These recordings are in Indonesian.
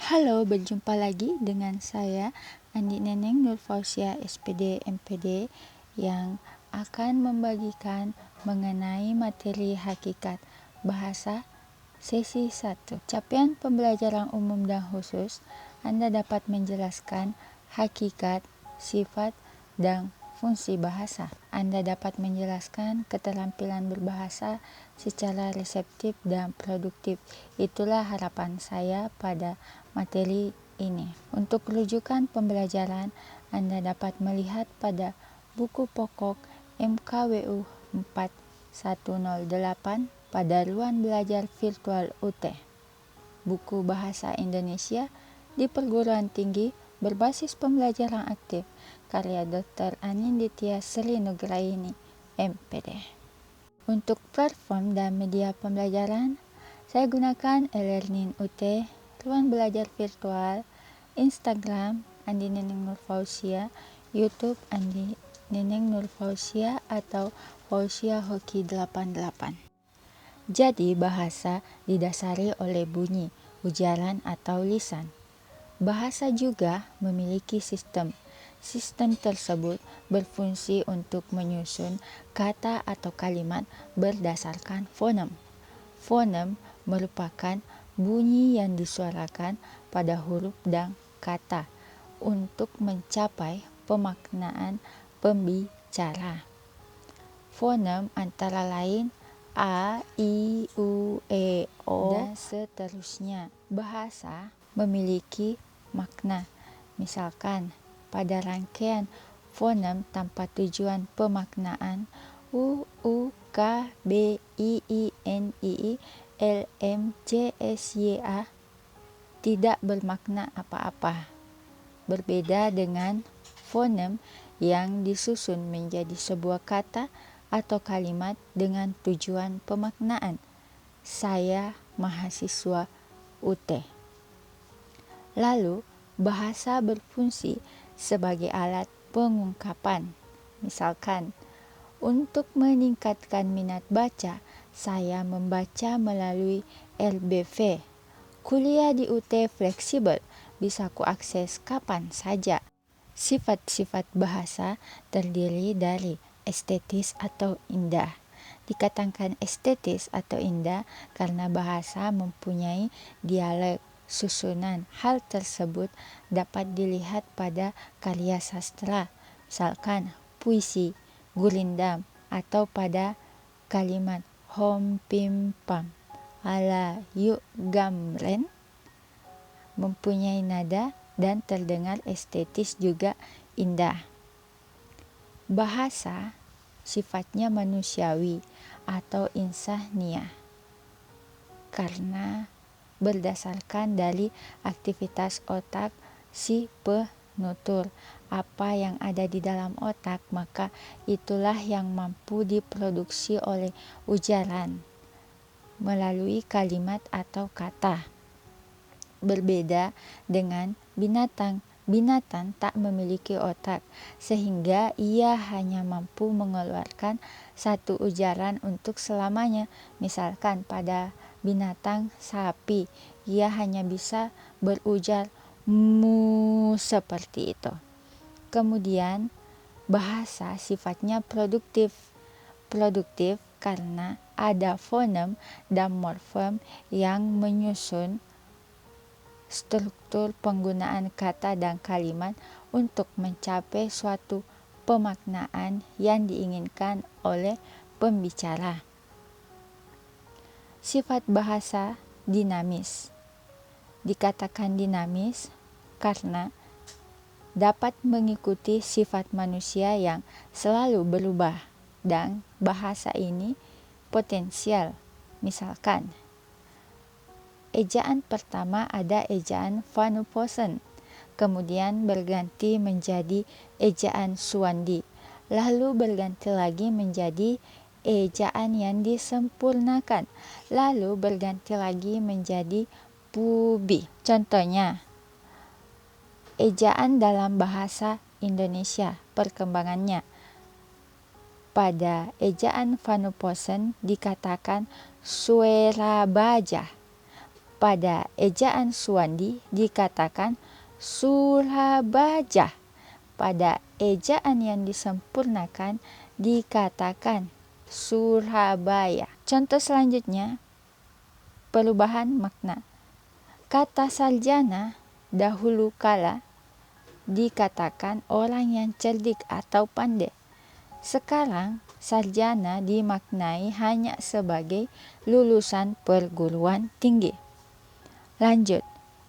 Halo, berjumpa lagi dengan saya Andi Neneng Nurfausia SPD MPD yang akan membagikan mengenai materi hakikat bahasa sesi 1. Capaian pembelajaran umum dan khusus, Anda dapat menjelaskan hakikat, sifat, dan fungsi bahasa. Anda dapat menjelaskan keterampilan berbahasa secara reseptif dan produktif. Itulah harapan saya pada materi ini. Untuk rujukan pembelajaran, Anda dapat melihat pada buku pokok MKWU 4108 pada ruang belajar virtual UT. Buku Bahasa Indonesia di Perguruan Tinggi berbasis pembelajaran aktif karya Dr. Aninditya Sri Nugraini, MPD. Untuk platform dan media pembelajaran, saya gunakan e-learning UT, ruang belajar virtual, Instagram Andi Neneng Nurfausia, YouTube Andi Neneng Nurfausia atau Fausia Hoki 88. Jadi bahasa didasari oleh bunyi, ujaran atau lisan. Bahasa juga memiliki sistem. Sistem tersebut berfungsi untuk menyusun kata atau kalimat berdasarkan fonem. Fonem merupakan bunyi yang disuarakan pada huruf dan kata untuk mencapai pemaknaan pembicara. Fonem antara lain A, I, U, E, O, dan seterusnya. Bahasa memiliki makna. Misalkan, pada rangkaian fonem tanpa tujuan pemaknaan U, U, K, B, I, N, I, L, M, C, S, Y, A tidak bermakna apa-apa. Berbeda dengan fonem yang disusun menjadi sebuah kata atau kalimat dengan tujuan pemaknaan. Saya mahasiswa UT. Lalu, bahasa berfungsi sebagai alat pengungkapan. Misalkan, untuk meningkatkan minat baca, saya membaca melalui LBV. Kuliah di UT fleksibel, bisa kuakses kapan saja. Sifat-sifat bahasa terdiri dari estetis atau indah. Dikatakan estetis atau indah karena bahasa mempunyai dialek susunan. Hal tersebut dapat dilihat pada karya sastra, misalkan puisi, gurindam, atau pada kalimat hom pim pam ala yuk gamren, mempunyai nada dan terdengar estetis juga indah. Bahasa sifatnya manusiawi atau insaniah karena berdasarkan dari aktivitas otak si penutur. Apa yang ada di dalam otak, maka itulah yang mampu diproduksi oleh ujaran melalui kalimat atau kata. Berbeda dengan binatang. Binatang tak memiliki otak, sehingga ia hanya mampu mengeluarkan satu ujaran untuk selamanya. Misalkan pada binatang sapi, ia hanya bisa berujar mu seperti itu. Kemudian, bahasa sifatnya produktif. Produktif karena ada fonem dan morfem yang menyusun struktur penggunaan kata dan kalimat untuk mencapai suatu pemaknaan yang diinginkan oleh pembicara. Sifat bahasa dinamis. Dikatakan dinamis karena dapat mengikuti sifat manusia yang selalu berubah, dan bahasa ini potensial. Misalkan, ejaan pertama ada ejaan Vanuposen, kemudian berganti menjadi ejaan Suwandi, lalu berganti lagi menjadi ejaan yang disempurnakan, lalu berganti lagi menjadi Pubi. Contohnya, ejaan dalam bahasa Indonesia, perkembangannya. Pada ejaan Vanuposen dikatakan Suerabaja. Pada ejaan Suwandi dikatakan Surabaya. Pada ejaan yang disempurnakan dikatakan Surabaya. Contoh selanjutnya, perubahan makna. Kata sarjana dahulu kala dikatakan orang yang cerdik atau pandai. Sekarang sarjana dimaknai hanya sebagai lulusan perguruan tinggi. Lanjut,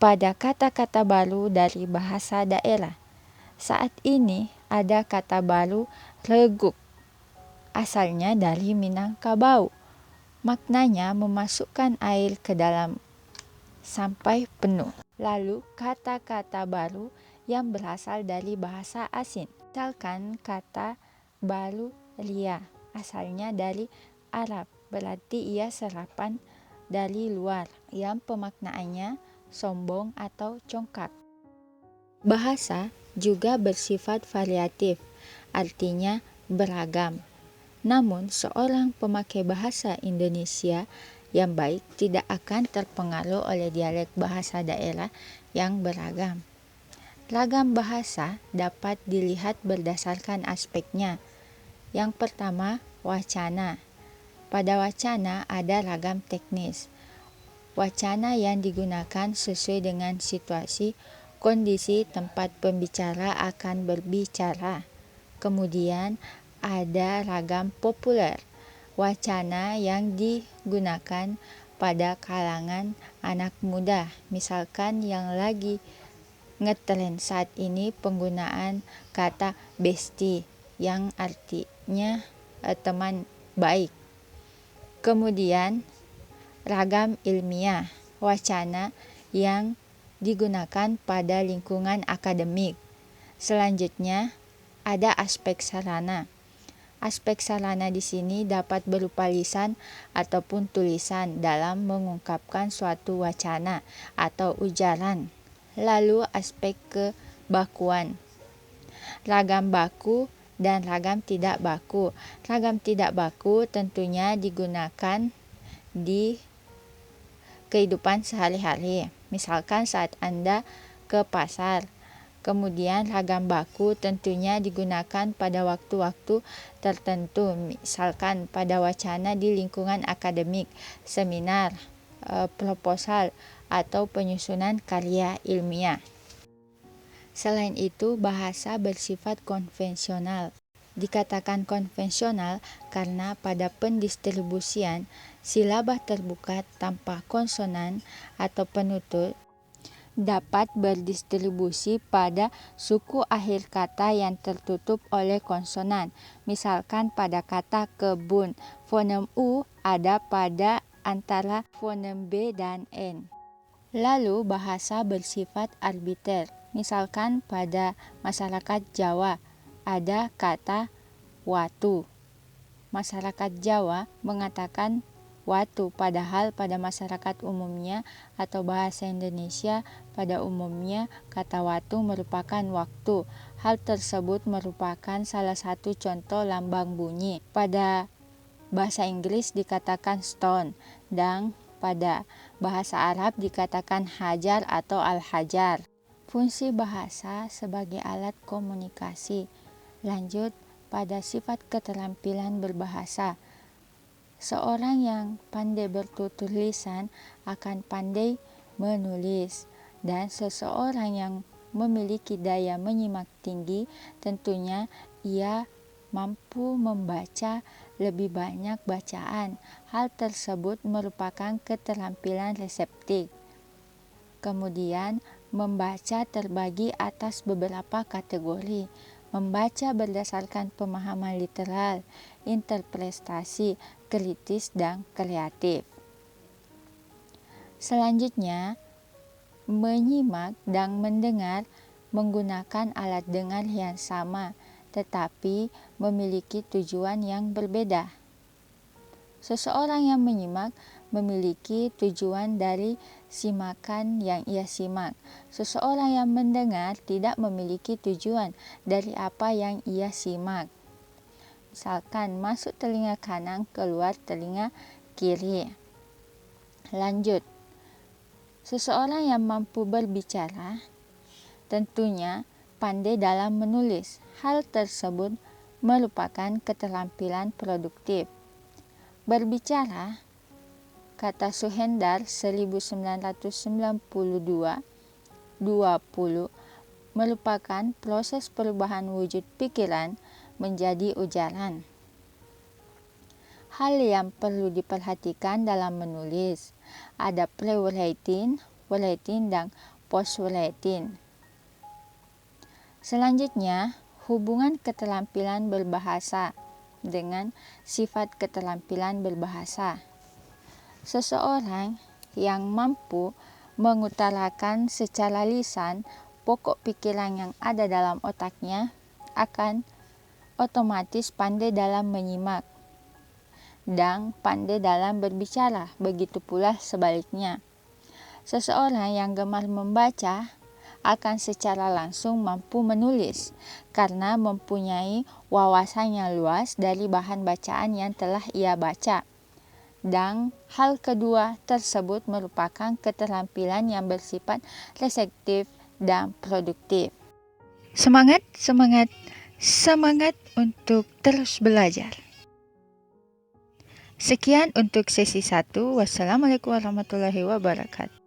pada kata-kata baru dari bahasa daerah. Saat ini ada kata baru reguk. Asalnya dari Minangkabau. Maknanya memasukkan air ke dalam sampai penuh. Lalu kata-kata baru yang berasal dari bahasa asing. Misalkan kata baru ria, asalnya dari Arab, berarti ia serapan dari luar, yang pemaknaannya sombong atau congkak. Bahasa juga bersifat variatif, artinya beragam. Namun, seorang pemakai bahasa Indonesia yang baik tidak akan terpengaruh oleh dialek bahasa daerah yang beragam. Ragam bahasa dapat dilihat berdasarkan aspeknya. Yang pertama, wacana. Pada wacana ada ragam teknis. Wacana yang digunakan sesuai dengan situasi, kondisi tempat pembicara akan berbicara. Kemudian ada ragam populer, wacana yang digunakan pada kalangan anak muda. Misalkan yang lagi ngetren saat ini penggunaan kata bestie yang artinya teman baik. Kemudian ragam ilmiah, wacana yang digunakan pada lingkungan akademik. Selanjutnya ada aspek sarana. Aspek sarana di sini dapat berupa lisan ataupun tulisan dalam mengungkapkan suatu wacana atau ujaran. Lalu aspek kebakuan. Ragam baku dan ragam tidak baku. Ragam tidak baku tentunya digunakan di kehidupan sehari-hari. Misalkan saat Anda ke pasar. Kemudian ragam baku tentunya digunakan pada waktu-waktu tertentu, misalkan pada wacana di lingkungan akademik, seminar, proposal, atau penyusunan karya ilmiah. Selain itu, bahasa bersifat konvensional. Dikatakan konvensional karena pada pendistribusian silabah terbuka tanpa konsonan atau penutur dapat berdistribusi pada suku akhir kata yang tertutup oleh konsonan. Misalkan pada kata kebun, fonem U ada pada antara fonem B dan N. Lalu bahasa bersifat arbiter. Misalkan pada masyarakat Jawa ada kata watu. Masyarakat Jawa mengatakan watu, padahal pada masyarakat umumnya atau bahasa Indonesia pada umumnya kata watu merupakan waktu. Hal tersebut merupakan salah satu contoh lambang bunyi. Pada bahasa Inggris dikatakan stone, dan pada bahasa Arab dikatakan hajar atau al-hajar. Fungsi bahasa sebagai alat komunikasi. Lanjut pada sifat keterampilan berbahasa. Seorang yang pandai bertutur lisan akan pandai menulis, dan seseorang yang memiliki daya menyimak tinggi tentunya ia mampu membaca lebih banyak bacaan. Hal tersebut merupakan keterampilan reseptif. Kemudian membaca terbagi atas beberapa kategori. Membaca berdasarkan pemahaman literal, interpretasi, kritis, dan kreatif. Selanjutnya, menyimak dan mendengar menggunakan alat dengar yang sama, tetapi memiliki tujuan yang berbeda. Seseorang yang menyimak memiliki tujuan dari simakan yang ia simak. Seseorang yang mendengar tidak memiliki tujuan dari apa yang ia simak. Misalkan masuk telinga kanan, keluar telinga kiri. Lanjut, Seseorang yang mampu berbicara tentunya pandai dalam menulis. Hal tersebut merupakan keterampilan produktif. Berbicara, kata Suhendar 1992, 20, merupakan proses perubahan wujud pikiran menjadi ujaran. Hal yang perlu diperhatikan dalam menulis ada pre-writing, writing, dan post-writing. Selanjutnya, hubungan keterampilan berbahasa dengan sifat keterampilan berbahasa. Seseorang yang mampu mengutarakan secara lisan pokok pikiran yang ada dalam otaknya akan otomatis pandai dalam menyimak dan pandai dalam berbicara. Begitu pula sebaliknya. Seseorang yang gemar membaca akan secara langsung mampu menulis karena mempunyai wawasan yang luas dari bahan bacaan yang telah ia baca. Dan hal kedua tersebut merupakan keterampilan yang bersifat reseptif dan produktif. Semangat, semangat, semangat untuk terus belajar. Sekian untuk sesi 1. Wassalamualaikum warahmatullahi wabarakatuh.